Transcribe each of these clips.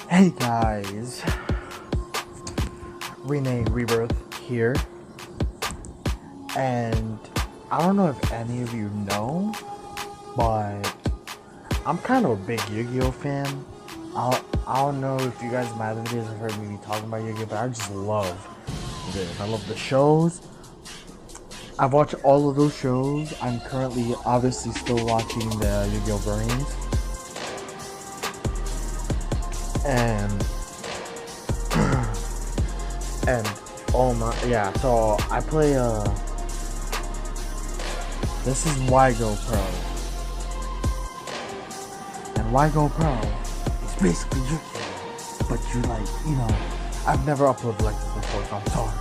Hey guys, Renee Rebirth here, and I don't know if any of you know, but I'm kind of a big Yu-Gi-Oh fan. I don't know if you guys in my other videos have heard me talking about Yu-Gi-Oh, but I just love this. I love the shows. I've watched all of those shows. I'm currently obviously still watching the Yu-Gi-Oh Brains. And oh my, yeah, so I play this is Ygopro. And Ygopro is basically Yu-Gi-Oh, but you I've never uploaded like this before, so I'm sorry.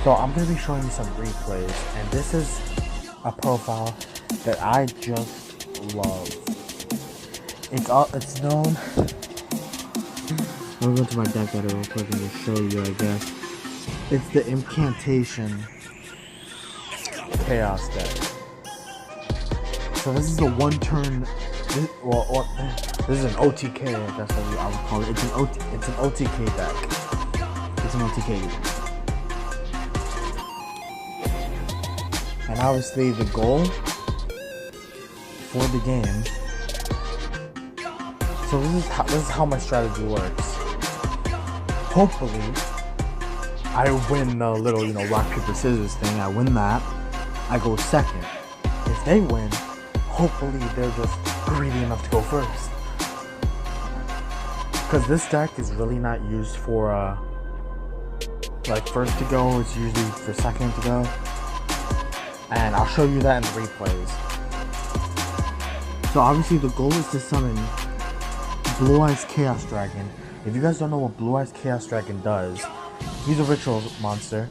So I'm gonna be showing you some replays, and this is a profile that I just love. It's known. I'm going to my deck edit real quick and just show you, I guess. It's the Incantation Chaos deck. So this is a one-turn. This is an OTK. That's what I would call it. It's an OTK deck. It's an OTK deck. And obviously the goal for the game. So this is how my strategy works. Hopefully, I win the little, rock, paper, scissors thing. I win that. I go second. If they win, hopefully they're just greedy enough to go first. Because this deck is really not used for, first to go. It's usually for second to go. And I'll show you that in the replays. So obviously the goal is to summon Blue Eyes Chaos Dragon. If you guys don't know what Blue Eyes Chaos Dragon does, he's a ritual monster.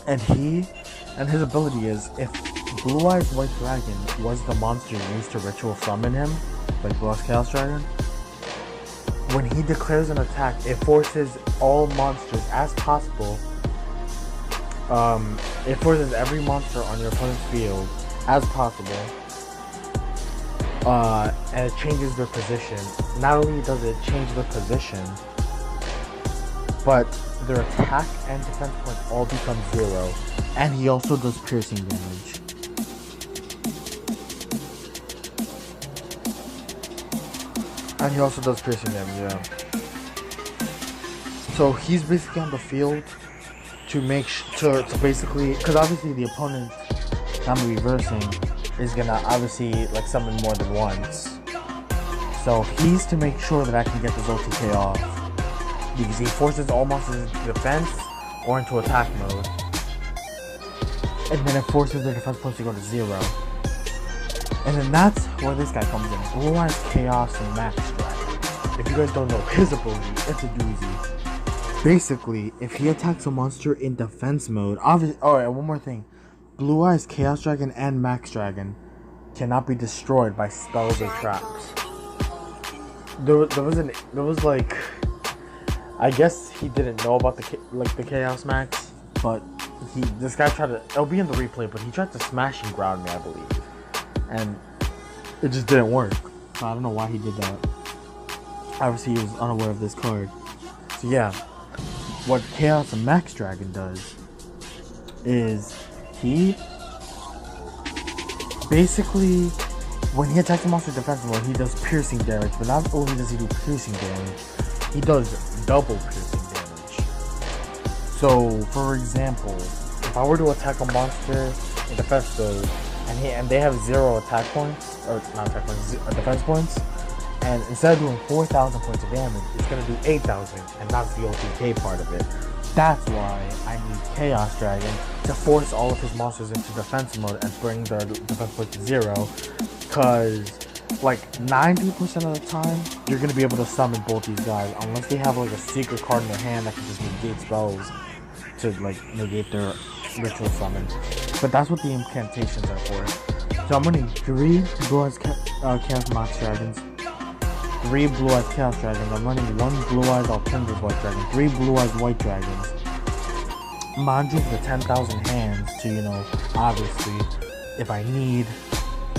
And his ability is, if Blue Eyes White Dragon was the monster used to ritual summon him, like Blue Eyes Chaos Dragon, when he declares an attack, it forces all monsters as possible. It forces every monster on your opponent's field as possible. And it changes their position. Not only does it change their position, but their attack and defense points all become 0. And he also does piercing damage. Yeah. So he's basically on the field to make to basically, because obviously the opponent, I'm reversing, is gonna obviously summon more than once. So he's to make sure that I can get this OTK off, because he forces all monsters into defense or into attack mode, and then it forces their defense points to go to 0. And then that's where this guy comes in, Blue Eyes Chaos and Max Dragon. If you guys don't know his ability, it's a doozy. Basically, if he attacks a monster in defense mode, obviously. Oh, and one more thing. Blue Eyes Chaos Dragon and Max Dragon cannot be destroyed by spells or traps. I guess he didn't know about the Chaos Max, but this guy tried to. It'll be in the replay, but he tried to smash and ground me, I believe, and it just didn't work. So I don't know why he did that. Obviously, he was unaware of this card. So yeah, what Chaos and Max Dragon does is, he basically, when he attacks a monster defensively, he does piercing damage, but not only does he do piercing damage, he does double piercing damage. So, for example, if I were to attack a monster in defense mode, and they have 0 attack points, or not attack points, defense points, and instead of doing 4,000 points of damage, it's going to do 8,000, and that's the OTK part of it. That's why I need Chaos Dragon to force all of his monsters into defense mode and bring their defense point to 0. Because, 90% of the time, you're going to be able to summon both these guys. Unless they have, a secret card in their hand that can just negate spells to, negate their ritual summon. But that's what the incantations are for. So I'm running 3 Blue Eyes Chaos Max Dragons, 3 Blue Eyes Chaos Dragons. I'm running 1 Blue Eyes Alternative White Dragon, 3 Blue Eyes White Dragons. Mind you, the 10,000 hands to, obviously, if I need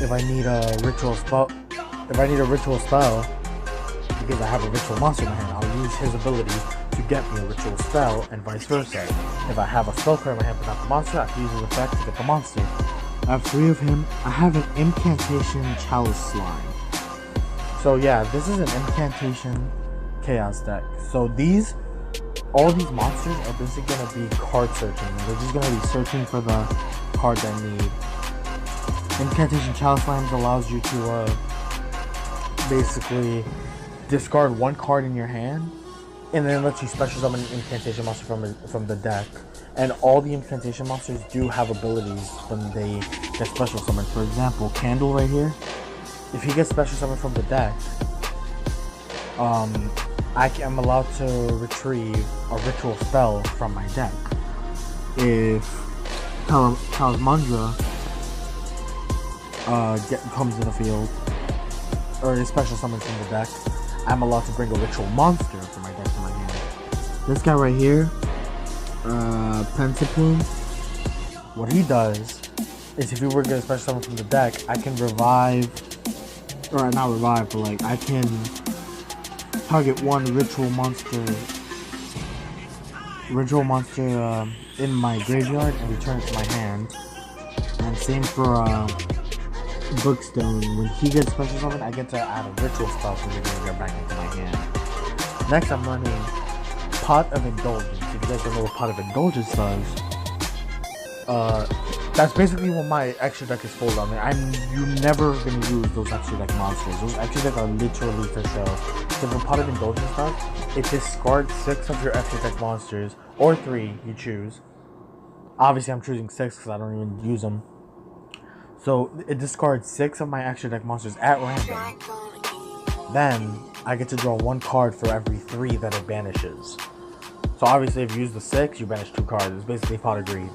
a ritual spell, if I need a ritual spell, because I have a ritual monster in my hand, I'll use his ability to get me a ritual spell, and vice versa. If I have a spell card in my hand but not the monster, I can use his effect to get the monster. I have 3 of him. I have an incantation chalice slime. So yeah, this is an incantation chaos deck. So all these monsters are basically gonna be card searching. They're just gonna be searching for the cards I need. Incantation chalice slimes allows you to basically discard 1 card in your hand, and then lets you special summon an incantation monster from the deck. And all the incantation monsters do have abilities when they get special summoned. For example, Candle right here. If he gets special summoned from the deck, I am allowed to retrieve a ritual spell from my deck. If Kalamundra comes to the field, or is special summoned from the deck, I'm allowed to bring a ritual monster from my deck to my hand. This guy right here, Pentaplume, what he does is if he were to get a special summon from the deck, I can revive, or not revive, but like I can target 1 ritual monster in my graveyard and return it to my hand. And same for Bookstone. When he gets special summon, I get to add a ritual spell from the graveyard back into my hand. Next, I'm running Pot of Indulgence. If you guys don't know what Pot of Indulgence does, that's basically what my extra deck is full on. You're never gonna use those extra deck monsters. Those extra deck are literally for show. So for Pot of Indulgence does, it discards 6 of your extra deck monsters, or 3, you choose. Obviously, I'm choosing 6 because I don't even use them. So it discards 6 of my extra deck monsters at random. Then I get to draw 1 card for every 3 that it banishes. So obviously, if you use the 6, you banish 2 cards. It's basically Pot of Greed.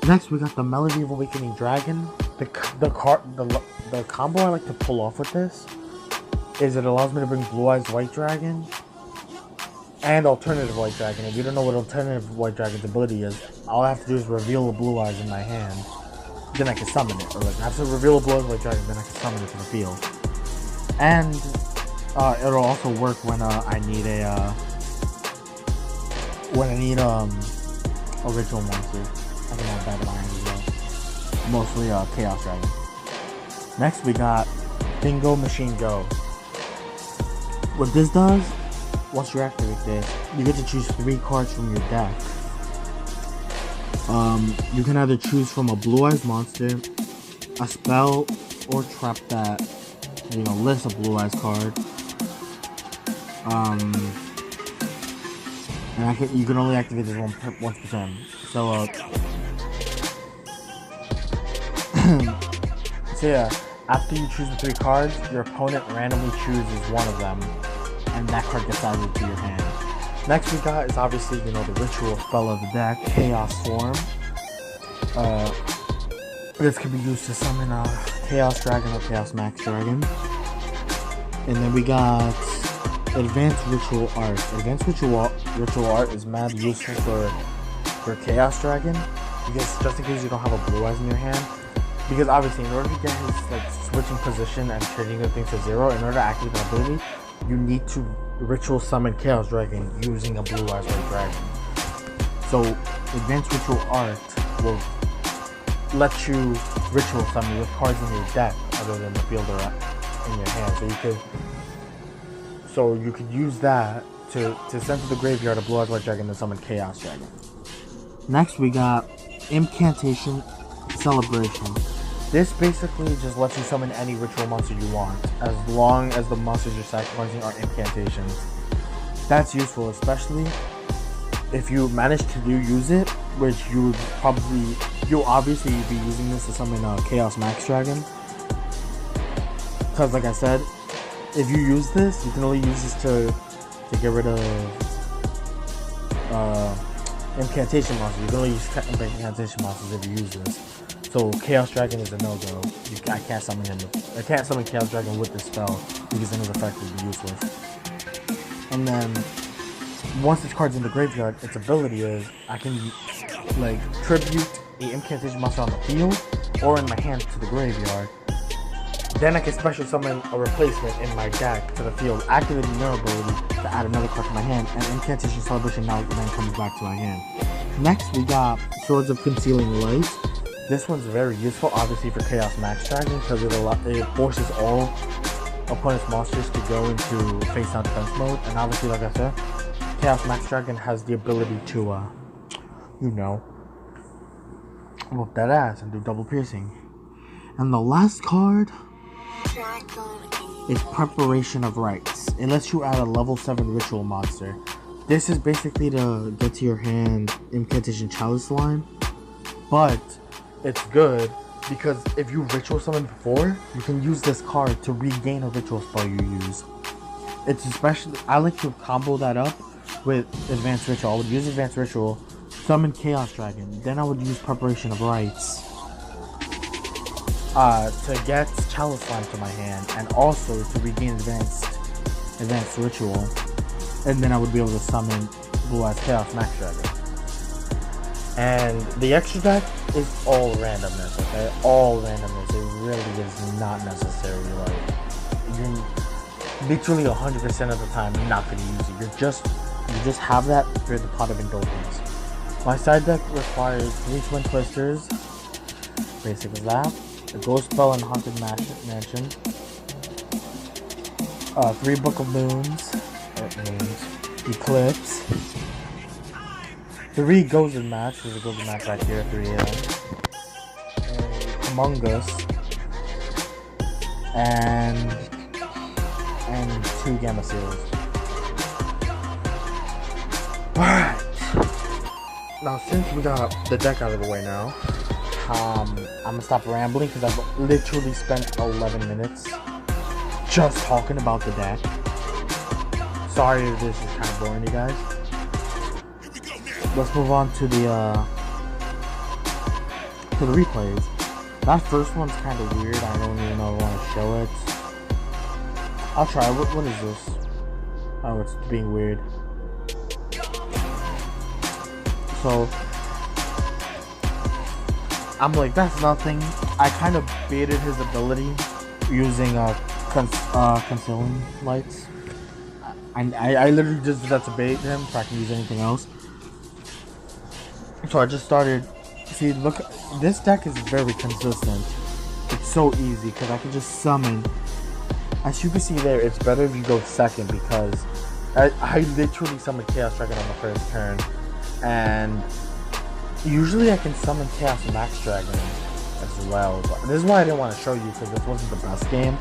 Next, we got the Melody of Awakening Dragon. The combo I like to pull off with this is it allows me to bring Blue Eyes White Dragon and Alternative White Dragon. If you don't know what Alternative White Dragon's ability is, all I have to do is reveal a Blue Eyes in my hand. Then I can summon it. Or like I have to reveal a Blue Eyes White Dragon, then I can summon it to the field. And it'll also work when I need original monster. I can have that in my hand as well. Mostly Chaos Dragon. Next we got Bingo Machine Go. What this does, once you activate this, you get to choose 3 cards from your deck. You can either choose from a Blue Eyes monster, a spell, or trap that, lists a Blue Eyes card. And you can only activate this once per turn. So, so yeah, after you choose the 3 cards, your opponent randomly chooses 1 of them, and that card gets added to your hand. Next we got is obviously, the ritual spell of the deck, Chaos Form. This can be used to summon a Chaos Dragon or Chaos Max Dragon. And then we got Advanced Ritual Art. Advanced Ritual Art is mad useful for Chaos Dragon, because just in case you don't have a Blue Eyes in your hand. Because obviously, in order to get his switching position and changing the things to 0, in order to activate the ability, you need to ritual summon Chaos Dragon using a Blue Eyes White Dragon. So Advanced Ritual Art will let you ritual summon with cards in your deck other than the field or in your hand. So you could use that to send to the graveyard a Blue Eyes White Dragon and summon Chaos Dragon. Next we got Incantation Celebration. This basically just lets you summon any ritual monster you want, as long as the monsters you're sacrificing are incantations. That's useful, especially if you manage to use it, which you'll obviously be using this to summon a Chaos Max Dragon. Because like I said, if you use this, you can only use this to get rid of incantation monsters. You can only use incantation monsters if you use this. So Chaos Dragon is a no-go. I can't summon him. I can't summon Chaos Dragon with this spell because then his effect would be useless. And then once this card's in the graveyard, its ability is I can tribute a incantation monster on the field or in my hand to the graveyard. Then I can special summon a replacement in my deck to the field, activating their ability to add another card to my hand, and Incantation Celebration now then comes back to my hand. Next, we got Swords of Concealing Light. This one's very useful, obviously, for Chaos Max Dragon, because it forces all opponent's monsters to go into face-down defense mode, and obviously, like I said, Chaos Max Dragon has the ability to, whoop that ass and do double piercing. And the last card is Preparation of Rites. It lets you add a level 7 ritual monster. This is basically to get to your hand Incantation Chalice line, but it's good because if you ritual summon before, you can use this card to regain a ritual spell you use. It's especially, I like to combo that up with Advanced Ritual. I would use Advanced Ritual, summon Chaos Dragon, then I would use Preparation of Rites to get Chalice Slime to my hand, and also to regain Advanced Ritual, and then I would be able to summon Blue Eyes Chaos Max Dragon. And the extra deck is all randomness, okay? All randomness. It really is not necessary. Like, you're literally 100% of the time not going to use it. You just have that through the Pot of Indulgence. My side deck requires 3 Twin Twisters, basically that, a Ghost Spell and Haunted Mansion, 3 Book of Moons, Eclipse, 3 Golden Match, there's a Golden Match right here, 3 Among Us, and 2 Gamma Seals. Alright, now since we got the deck out of the way now, I'm gonna stop rambling because I've literally spent 11 minutes just talking about the deck. Sorry if this is kind of boring, you guys. Let's move on to the replays. That first one's kind of weird. I don't even know if I want to show it. I'll try. What is this? Oh, it's being weird. So I'm like, that's nothing. I kind of baited his ability using concealing lights. I literally just did that to bait him so I can use anything else. So I just started. See, look, this deck is very consistent. It's so easy because I can just summon. As you can see there, it's better if you go second because I literally summoned Chaos Dragon on the first turn, and usually I can summon Chaos Max Dragon as well. But this is why I didn't want to show you, because this wasn't the best game.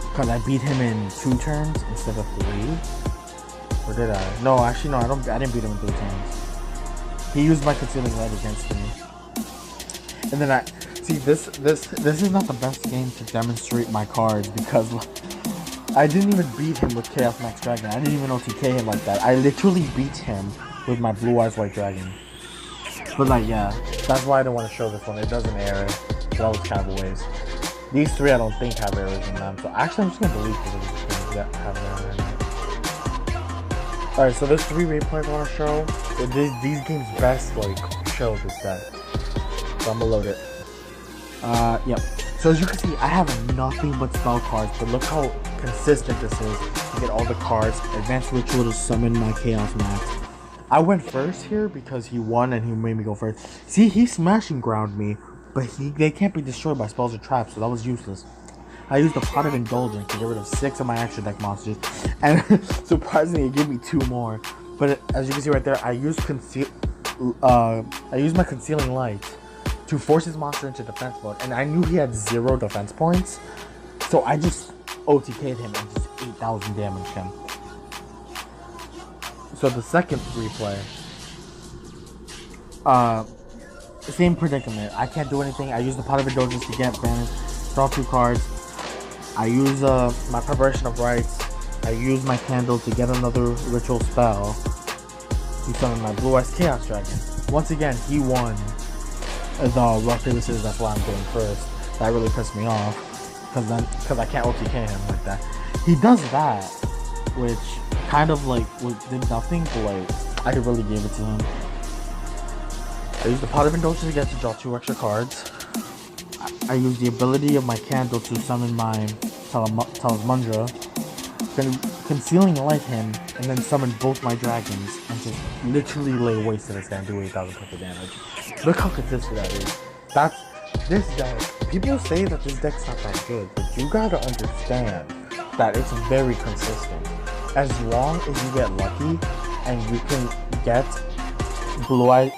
Because I beat him in 2 turns instead of 3. Or did I? No, actually no. I didn't beat him in 3 turns. He used my Concealing Light against me. And then this is not the best game to demonstrate my cards, because I didn't even beat him with Chaos Max Dragon. I didn't even OTK him like that. I literally beat him with my Blue Eyes White Dragon. But like, yeah, that's why I don't want to show this one. It doesn't error. So that was kind of a waste. These 3 I don't think have errors in them. So actually I'm just going to delete because I'm just going to have errors in it. Alright, so there's 3 replays I want to show. These games best like show this deck. So I'm going to load it. Yep. So as you can see, I have nothing but spell cards, but look how consistent this is. You get all the cards. Advanced Ritual to summon my Chaos Max. I went first here because he won and he made me go first. See, he smashing ground me, but they can't be destroyed by spells or traps, so that was useless. I used the Pot of Indulgence to get rid of 6 of my extra deck monsters, and surprisingly it gave me 2 more. But as you can see right there, I used my Concealing Light to force his monster into defense mode, and I knew he had 0 defense points, so I just OTK'd him and just 8,000 damage him. So the second replay, same predicament. I can't do anything. I use the Pot of Indulgence to get banished, draw 2 cards. I use my Preparation of Rites. I use my Candle to get another ritual spell. He summoned my Blue Eyes Chaos Dragon. Once again, he won the rock paper scissors. That's why I'm going first. That really pissed me off because I can't OTK him like that. He does that, which kind of like did nothing, but like I really gave it to him. I used the Pot of Indulgence again to draw 2 extra cards. I use the ability of my candle to summon my Talismandra, concealing light him, and then summon both my dragons, and just literally lay waste to this guy and do 8,000 points of damage. Look how consistent that is. That's this deck. People say that this deck's not that good, but you gotta understand that it's very consistent. As long as you get lucky and you can get Blue Eyes,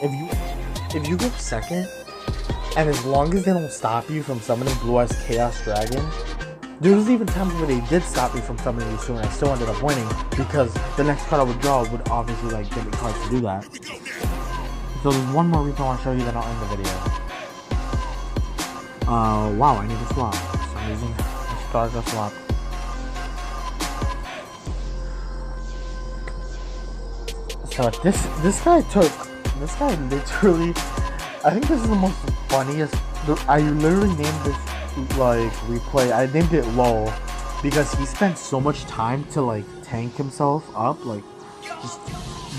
if you go second, and as long as they don't stop you from summoning Blue Eyes Chaos Dragon, there was even times where they did stop me from summoning you soon, and I still ended up winning because the next card I would draw would obviously like give me cards to do that. So there's one more reason I want to show you, then I'll end the video. Wow, I need to swap. For some reason, I started to swap. So this guy literally, I think this is the most funniest. I literally named this like replay. I named it LOL because he spent so much time to like tank himself up, like just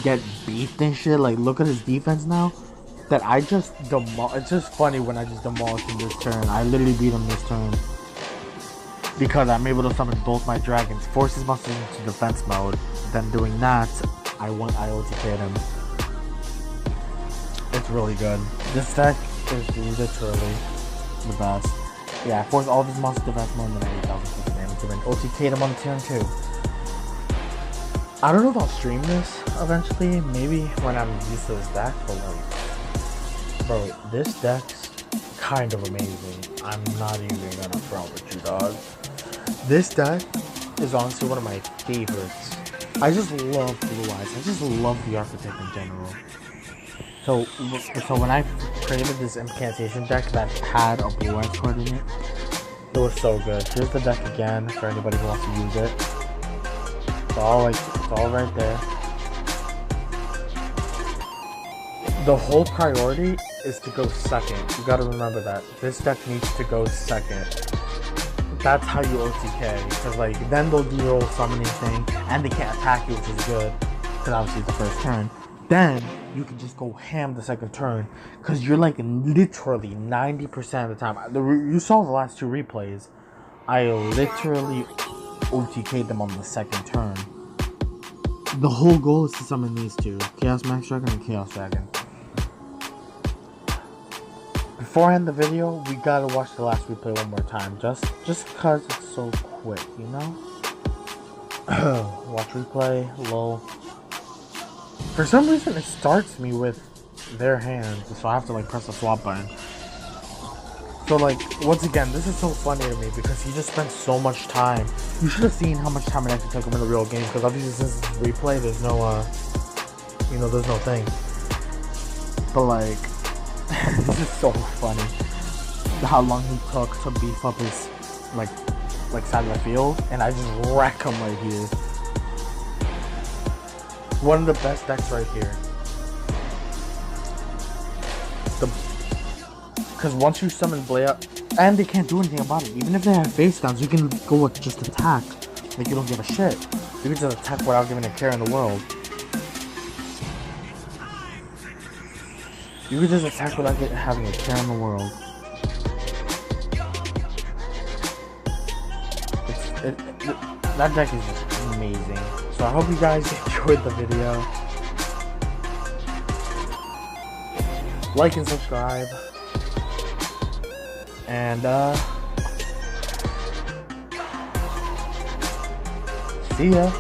get beefed and shit. Like look at his defense now. That I just it's just funny when I just demolished him this turn. I literally beat him this turn because I'm able to summon both my dragons, force his monsters into defense mode. Then doing that, I OTK'd him. It's really good. This deck is literally the best. Yeah, I forced all of his monsters to defense mode and then I 8,000 damage and then OTK'd him on turn 2. I don't know if I'll stream this eventually, maybe when I'm used to this deck, but like, bro, this deck's kind of amazing. I'm not even gonna front with you, dog. This deck is honestly one of my favorites. I just love Blue Eyes. I just love the archetype in general. So when I created this incantation deck that had a Blue Eyes card in it, it was so good. Here's the deck again for anybody who wants to use it. It's all right there. The whole priority is to go second. You gotta remember that. This deck needs to go second. That's how you OTK. Because like, then they'll do your whole summoning thing, and they can't attack you, which is good. Because obviously it's the first turn. Then, you can just go ham the second turn. Because you're like, literally 90% of the time. You saw the last 2 replays. I literally OTK'd them on the second turn. The whole goal is to summon these 2. Chaos Max Dragon and Chaos Dragon. Before I end the video, we gotta watch the last replay one more time, just cause it's so quick, you know? Watch replay, lol. For some reason, it starts me with their hand, so I have to like press the swap button. So like, once again, this is so funny to me because he just spent so much time. You should have seen how much time it actually took him in the real game, because obviously since it's replay, there's no, you know, there's no thing. But like, this is so funny how long he took to beef up his like side of the field, and I just wreck him right here. One of the best decks right here. Because once you summon Blaya, and they can't do anything about it. Even if they have face downs, you can go with just attack. Like you don't give a shit. You can just attack without giving a care in the world. You can just attack without having a care in the world. That deck is just amazing. So I hope you guys enjoyed the video. Like and subscribe. And see ya.